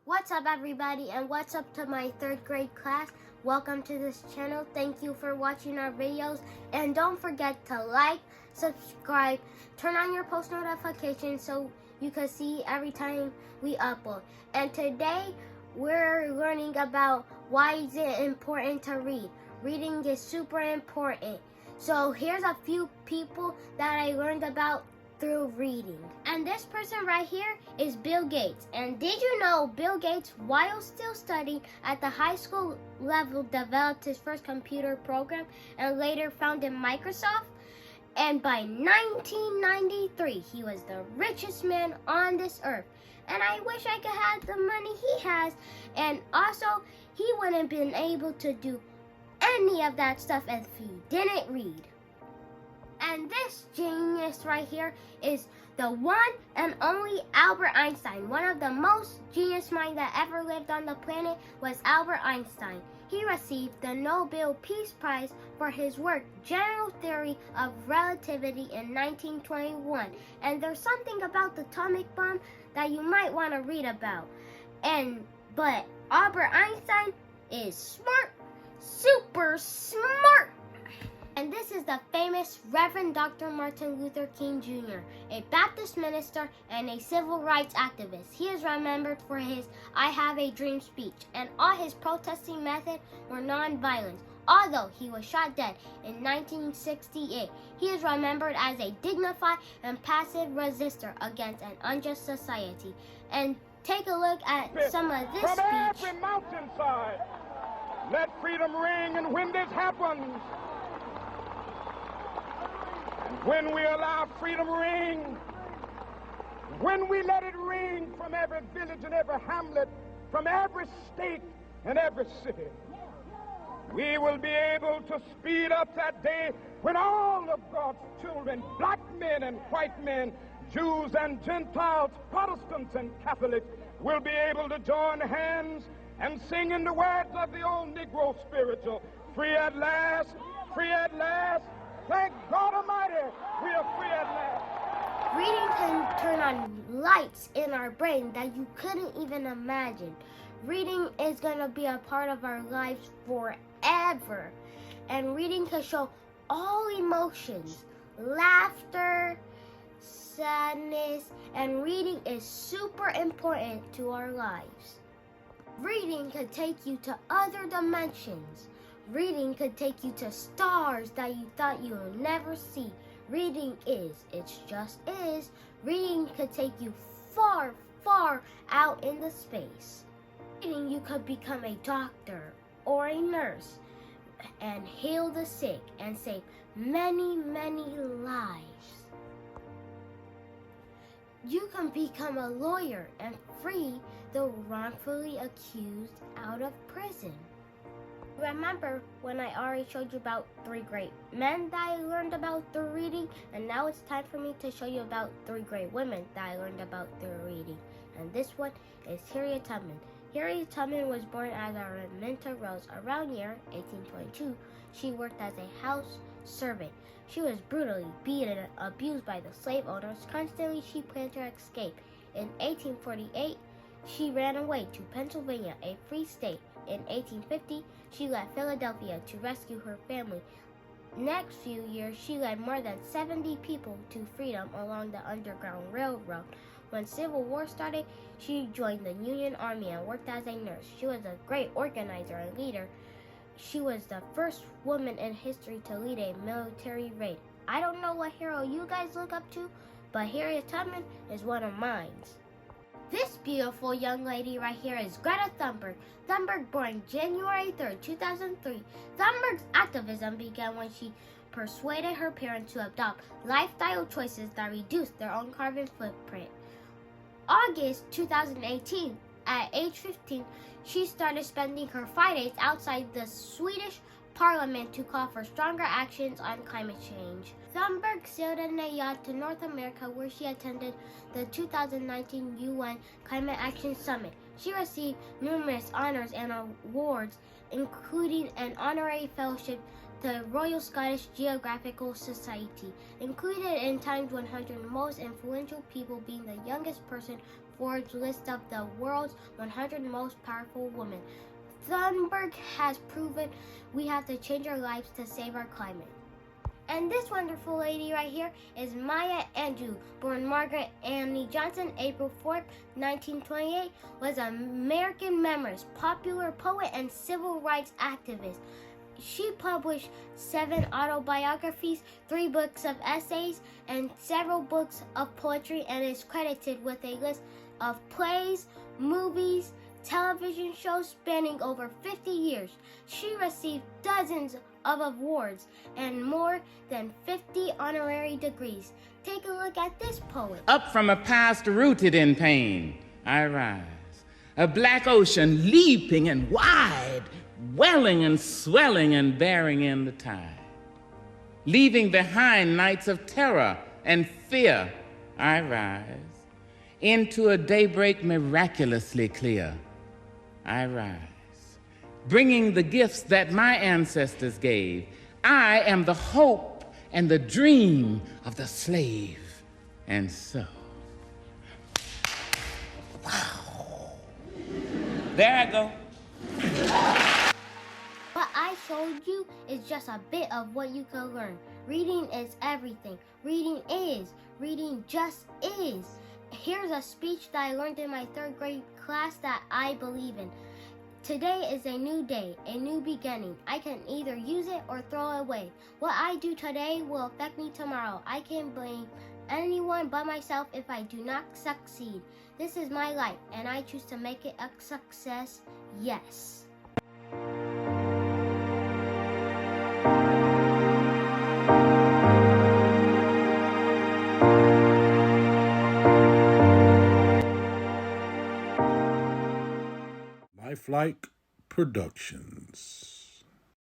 What's up, everybody, and what's up to my third grade class? Welcome to this channel. Thank you for watching our videos, and don't forget to like, subscribe, turn on your post notifications so you can see every time we upload. And today we're learning about why is it important to read. Reading is super important. So here's a few people that I learned about through reading. And this person right here is Bill Gates. And did you know Bill Gates, while still studying at the high school level, developed his first computer program and later founded Microsoft? And by 1993, he was the richest man on this earth. And I wish I could have the money he has. And also, he wouldn't have been able to do any of that stuff if he didn't read. And this genius right here is the one and only Albert Einstein. One of the most genius minds that ever lived on the planet was Albert Einstein. He received the Nobel Peace Prize for his work, General Theory of Relativity, in 1921. And there's something about the atomic bomb that you might want to read about. But Albert Einstein is smart, super smart. And this is the famous Reverend Dr. Martin Luther King Jr., a Baptist minister and a civil rights activist. He is remembered for his I Have a Dream speech, and all his protesting methods were nonviolent. Although he was shot dead in 1968, he is remembered as a dignified and passive resistor against an unjust society. And take a look at some of this From speech. every mountainside, let freedom ring, and when this happens, when we allow freedom ring, when we let it ring from every village and every hamlet, from every state and every city, we will be able to speed up that day when all of God's children, black men and white men, Jews and Gentiles, Protestants and Catholics, will be able to join hands and sing in the words of the old Negro spiritual, free at last, free at last. Thank God Almighty, we are free at last. Reading can turn on lights in our brain that you couldn't even imagine. Reading is going to be a part of our lives forever. And reading can show all emotions, laughter, sadness, and reading is super important to our lives. Reading can take you to other dimensions. Reading could take you to stars that you thought you would never see. Reading is, it's just is. Reading could take you far, far out into space. Reading, you could become a doctor or a nurse and heal the sick and save many, many lives. You can become a lawyer and free the wrongfully accused out of prison. Remember when I already showed you about 3 great men that I learned about through reading? And now it's time for me to show you about 3 great women that I learned about through reading. And this one is Harriet Tubman. Harriet Tubman was born as Araminta Rose around year 1822. She worked as a house servant. She was brutally beaten and abused by the slave owners. Constantly, she planned to escape. In 1848, she ran away to Pennsylvania, a free state. In 1850, she left Philadelphia to rescue her family. Next few years, she led more than 70 people to freedom along the Underground Railroad. When Civil War started, she joined the Union Army and worked as a nurse. She was a great organizer and leader. She was the first woman in history to lead a military raid. I don't know what hero you guys look up to, but Harriet Tubman is one of mine. This beautiful young lady right here is Greta Thunberg. Thunberg born January 3rd, 2003. Thunberg's activism began when she persuaded her parents to adopt lifestyle choices that reduce their own carbon footprint. August 2018, at age 15, she started spending her Fridays outside the Swedish Parliament to call for stronger actions on climate change. Thunberg sailed in a yacht to North America, where she attended the 2019 UN Climate Action Summit. She received numerous honors and awards, including an honorary fellowship to the Royal Scottish Geographical Society, included in Time's 100 Most Influential People, being the youngest person Forbes list of the world's 100 most powerful women. Thunberg has proven we have to change our lives to save our climate. And this wonderful lady right here is Maya Angelou, born Margaret Annie Johnson, April 4th, 1928, was an American memoirist, popular poet, and civil rights activist. She published 7 autobiographies, 3 books of essays, and several books of poetry, and is credited with a list of plays, movies, television shows spanning over 50 years. She received dozens of awards and more than 50 honorary degrees. Take a look at this poet. Up from a past rooted in pain, I rise. A black ocean leaping and wide, welling and swelling and bearing in the tide. Leaving behind nights of terror and fear, I rise. Into a daybreak miraculously clear, I rise. Bringing the gifts that my ancestors gave. I am the hope and the dream of the slave. And so, wow. There I go. What I showed you is just a bit of what you can learn. Reading is everything. Reading just is. Here's a speech that I learned in my 3rd grade class that I believe in. Today is a new day, a new beginning. I can either use it or throw it away. What I do today will affect me tomorrow. I can't blame anyone but myself if I do not succeed. This is my life, and I choose to make it a success, yes. Lifelike Productions.